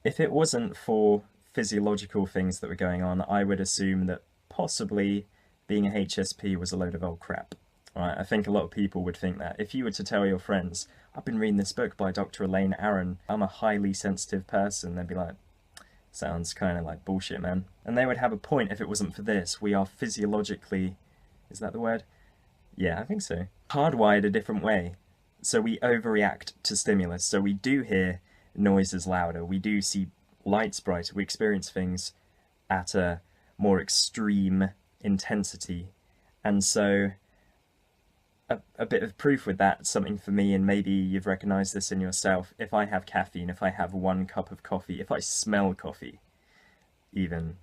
If it wasn't for physiological things that were going on, I would assume that possibly being a HSP was a load of old crap. Right? I think a lot of people would think that. If you were to tell your friends, I've been reading this book by Dr. Elaine Aron, I'm a highly sensitive person, they'd be like, sounds kind of like bullshit, man. And they would have a point if it wasn't for this. We are physiologically, is that the word? Yeah, I think so. Hardwired a different way. So we overreact to stimulus. So we do hear noises louder. We do see lights brighter. We experience things at a more extreme intensity. And so a bit of proof with that, something for me, and maybe you've recognized this in yourself. If I have caffeine, if I have 1 cup of coffee, if I smell coffee, even,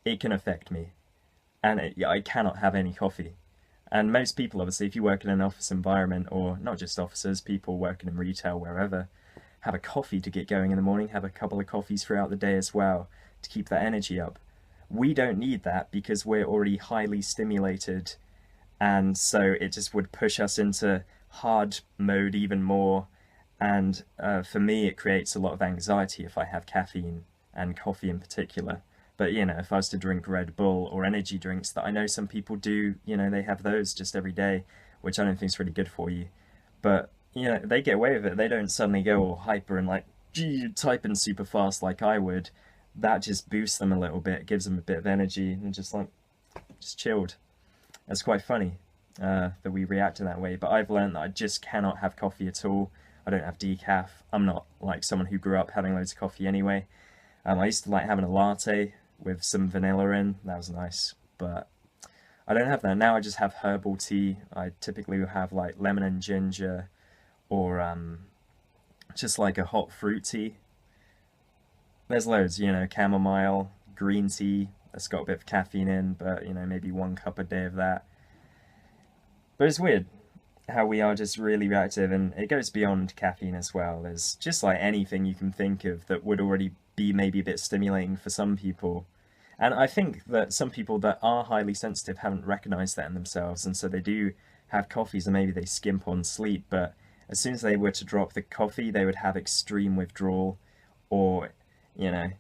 it can affect me. And I cannot have any coffee. And most people, obviously, if you work in an office environment, or not just officers, people working in retail, wherever, have a coffee to get going in the morning, have a couple of coffees throughout the day as well to keep that energy up. We don't need that because we're already highly stimulated, and so it just would push us into hard mode even more. And for me, it creates a lot of anxiety if I have caffeine and coffee in particular. But you know, if I was to drink Red Bull or energy drinks that I know some people do, you know, they have those just every day, which I don't think is really good for you. But you know, they get away with it. They don't suddenly go all hyper and like, gee, typing super fast like I would. That just boosts them a little bit, gives them a bit of energy, and just chilled. It's quite funny that we react in that way. But I've learned that I just cannot have coffee at all. I don't have decaf. I'm not like someone who grew up having loads of coffee anyway. I used to like having a latte with some vanilla in. That was nice. But I don't have that. Now I just have herbal tea. I typically will have like lemon and ginger, or just like a hot fruit tea. There's loads, you know, chamomile, green tea. That's got a bit of caffeine in, but you know, maybe 1 cup a day of that. But it's weird how we are just really reactive, and it goes beyond caffeine as well. There's just like anything you can think of that would already be maybe a bit stimulating for some people. And I think that some people that are highly sensitive haven't recognized that in themselves, and so they do have coffees and maybe they skimp on sleep, but as soon as they were to drop the coffee, they would have extreme withdrawal, or, you know,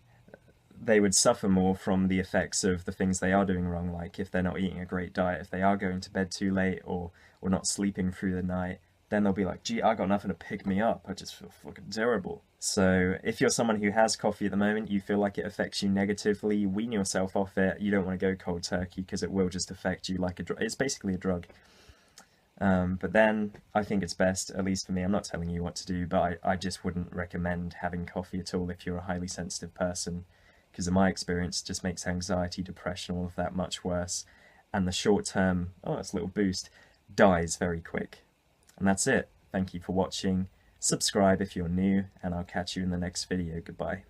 they would suffer more from the effects of the things they are doing wrong, like if they're not eating a great diet, if they are going to bed too late, or not sleeping through the night, then they'll be like, gee, I got nothing to pick me up, I just feel fucking terrible. So if you're someone who has coffee at the moment, you feel like it affects you negatively, wean yourself off it. You don't want to go cold turkey because it will just affect you like a drug. It's basically a drug. But then I think it's best, at least for me, I'm not telling you what to do, but I just wouldn't recommend having coffee at all if you're a highly sensitive person, because in my experience, it just makes anxiety, depression, all of that much worse. And the short term, oh, it's a little boost, dies very quick. And that's it. Thank you for watching. Subscribe if you're new, and I'll catch you in the next video. Goodbye.